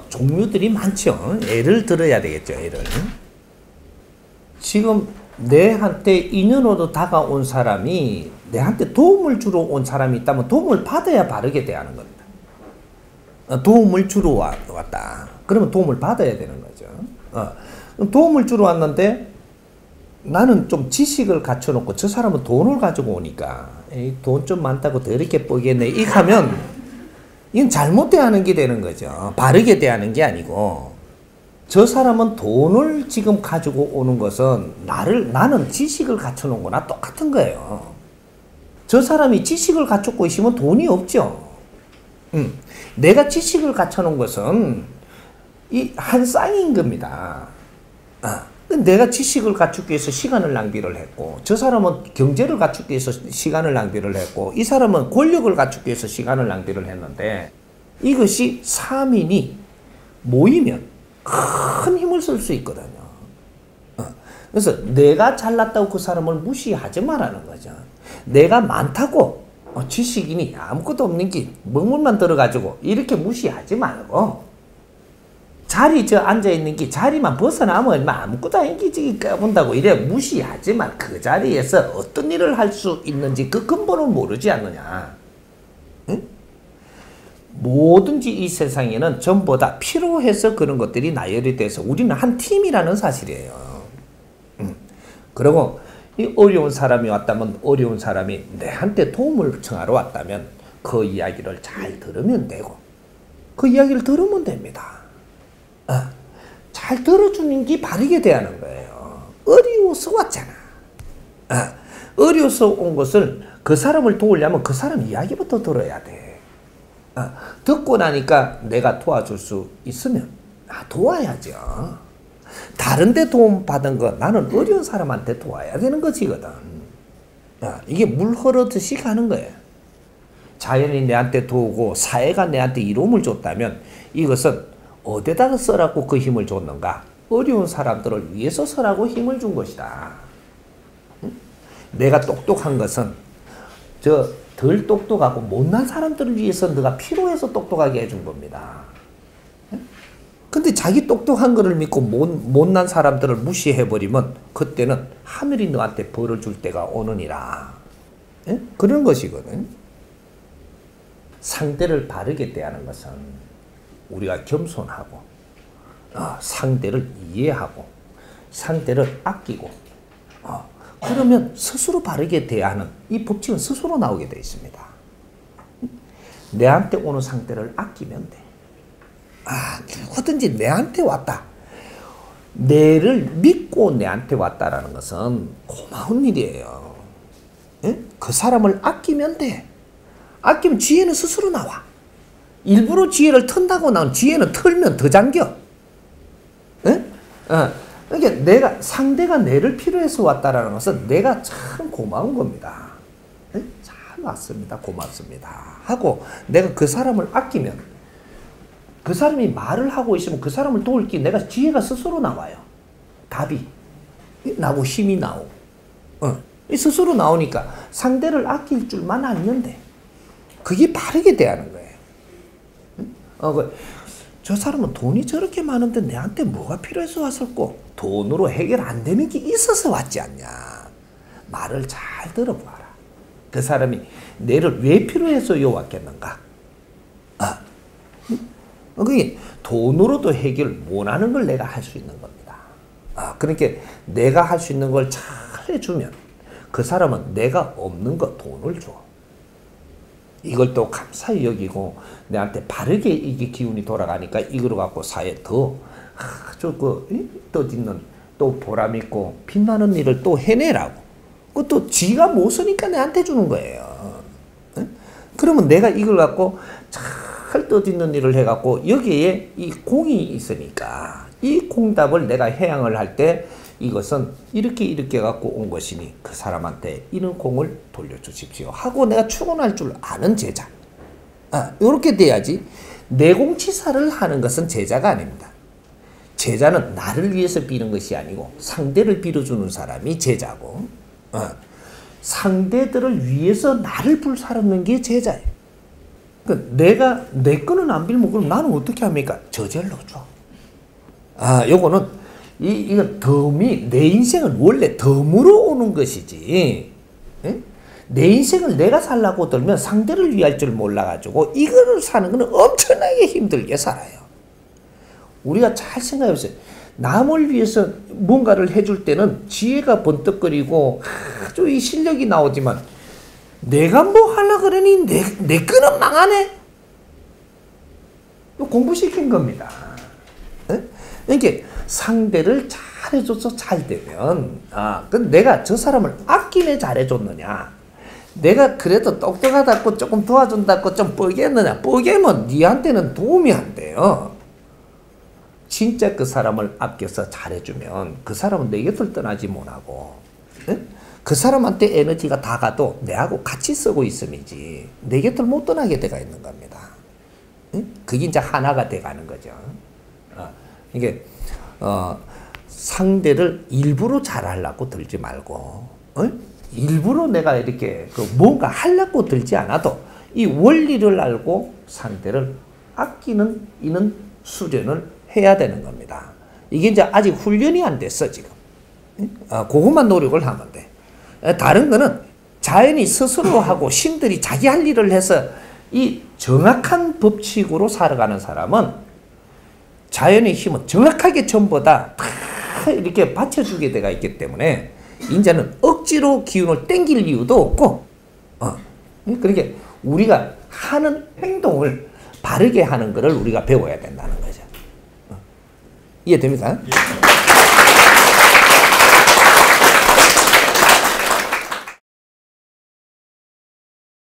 종류들이 많죠. 예를 들어야 되겠죠. 예를. 지금 내한테 인연으로 다가온 사람이 내한테 도움을 주러 온 사람이 있다면 도움을 받아야 바르게 대하는 겁니다. 도움을 주러 왔다. 그러면 도움을 받아야 되는 거죠. 도움을 주러 왔는데 나는 좀 지식을 갖춰놓고 저 사람은 돈을 가지고 오니까 돈 좀 많다고 더 이렇게 뽀겠네. 이렇게 하면 이건 잘못 대하는 게 되는 거죠. 바르게 대하는 게 아니고 저 사람은 돈을 지금 가지고 오는 것은 나는 지식을 갖춰놓은 거나 똑같은 거예요. 저 사람이 지식을 갖추고 있으면 돈이 없죠. 내가 지식을 갖춰놓은 것은 이 한 쌍인 겁니다. 내가 지식을 갖추기 위해서 시간을 낭비를 했고 저 사람은 경제를 갖추기 위해서 시간을 낭비를 했고 이 사람은 권력을 갖추기 위해서 시간을 낭비를 했는데 이것이 3인이 모이면 큰 힘을 쓸 수 있거든요. 그래서 내가 잘났다고 그 사람을 무시하지 말라는 거죠. 내가 많다고 지식인이 아무것도 없는 게 먹물만 들어가지고 이렇게 무시하지 말고 자리 앉아있는 게 자리만 벗어나면 아무것도 아니지 까본다고 이래 무시하지만 그 자리에서 어떤 일을 할 수 있는지 그 근본을 모르지 않느냐. 응? 뭐든지 이 세상에는 전부 다 필요해서 그런 것들이 나열이 돼서 우리는 한 팀이라는 사실이에요. 그리고 이 어려운 사람이 왔다면 어려운 사람이 내한테 도움을 청하러 왔다면 그 이야기를 잘 들으면 되고 그 이야기를 들으면 됩니다. 잘 들어주는 게 바르게 대하는 거예요. 어려워서 왔잖아. 어려워서 온 것을 그 사람을 도우려면 그 사람 이야기부터 들어야 돼. 듣고 나니까 내가 도와줄 수 있으면 도와야죠. 다른 데 도움 받은 거 나는 어려운 사람한테 도와야 되는 것이거든. 이게 물 흐르듯이 가는 거예요. 자연이 내한테 도우고 사회가 내한테 이로움을 줬다면 이것은 어디다가 써라고 그 힘을 줬는가? 어려운 사람들을 위해서 써라고 힘을 준 것이다. 내가 똑똑한 것은 덜 똑똑하고 못난 사람들을 위해서 네가 필요해서 똑똑하게 해준 겁니다. 근데 자기 똑똑한 거를 믿고 못난 사람들을 무시해버리면 그때는 하늘이 너한테 벌을 줄 때가 오느니라. 그런 것이거든. 상대를 바르게 대하는 것은 우리가 겸손하고 상대를 이해하고 상대를 아끼고 그러면 스스로 바르게 대하는 이 법칙은 스스로 나오게 되어 있습니다. 내한테 오는 상대를 아끼면 돼. 누구든지 내한테 왔다. 내를 믿고 내한테 왔다라는 것은 고마운 일이에요. 그 사람을 아끼면 돼. 아끼면 지혜는 스스로 나와. 일부러 지혜를 턴다고 나온 지혜는 털면 더 잠겨. 그러니까 상대가 내를 필요해서 왔다라는 것은 내가 참 고마운 겁니다. 잘 왔습니다. 고맙습니다. 하고 내가 그 사람을 아끼면 그 사람이 말을 하고 있으면 그 사람을 도울 게 내가 지혜가 스스로 나와요. 답이 나고 힘이 나오고 스스로 나오니까 상대를 아낄 줄만 알면 돼. 그게 바르게 대하는 거예요. 저 사람은 돈이 저렇게 많은데 내한테 뭐가 필요해서 왔었고 돈으로 해결 안 되는 게 있어서 왔지 않냐. 말을 잘 들어봐라. 그 사람이 내를 왜 필요해서 요 왔겠는가. 그게 돈으로도 해결 못하는 걸 내가 할 수 있는 겁니다. 그러니까 내가 할 수 있는 걸 잘 해주면 그 사람은 내가 없는 거 돈을 줘. 이걸 또 감사히 여기고 내한테 바르게 이게 기운이 돌아가니까 이걸 갖고 사회에 더 떠짓는 또 보람있고 빛나는 일을 또 해내라고. 그것도 지가 못 쓰니까 내한테 주는 거예요. 그러면 내가 이걸 갖고 잘 떠짓는 일을 해갖고 여기에 이 공이 있으니까 이 공답을 내가 해양을 할 때 이것은 이렇게 갖고 온 것이니 그 사람한테 이런 공을 돌려주십시오 하고 내가 출근할 줄 아는 제자. 이렇게 돼야지. 내공치사를 하는 것은 제자가 아닙니다. 제자는 나를 위해서 비는 것이 아니고 상대를 빌어주는 사람이 제자고 상대들을 위해서 나를 불사르는 게 제자예요. 내가 내 거는 안 빌면 그럼 나는 어떻게 합니까? 저절로 줘. 요거는 이건 덤이 내 인생은 원래 덤으로 오는 것이지. 예? 내 인생을 내가 살라고 들면 상대를 위할 줄 몰라가지고 이거를 사는 거는 엄청나게 힘들게 살아요. 우리가 잘 생각해보세요. 남을 위해서 뭔가를 해줄 때는 지혜가 번뜩거리고 아주 이 실력이 나오지만 내가 뭐 하려고 그러니 내 거는 망하네. 공부시킨 겁니다. 그러니까 상대를 잘해줘서 잘 되면 그럼 내가 저 사람을 아끼네 잘해줬느냐, 내가 그래도 똑똑하다고 조금 도와준다고 좀 뻐겠느냐, 뻐개면 니한테는 도움이 안 돼요. 진짜 그 사람을 아껴서 잘해주면 그 사람은 내 곁을 떠나지 못하고 그 사람한테 에너지가 다 가도 내하고 같이 쓰고 있음이지 내 곁을 못 떠나게 돼가 있는 겁니다. 그게 이제 하나가 돼가는 거죠. 이게 상대를 일부러 잘하려고 들지 말고 일부러 내가 이렇게 뭔가 하려고 들지 않아도 이 원리를 알고 상대를 아끼는 이는 수련을 해야 되는 겁니다. 이게 이제 아직 훈련이 안 됐어 지금. 그것만 노력을 하면 돼. 다른 거는 자연이 스스로 하고 신들이 자기 할 일을 해서 이 정확한 법칙으로 살아가는 사람은 자연의 힘은 정확하게 전부 다 이렇게 받쳐주게 돼가 있기 때문에 이제는 억지로 기운을 땡길 이유도 없고 그러니까 우리가 하는 행동을 바르게 하는 것을 우리가 배워야 된다는 거죠. 이해됩니까? 예.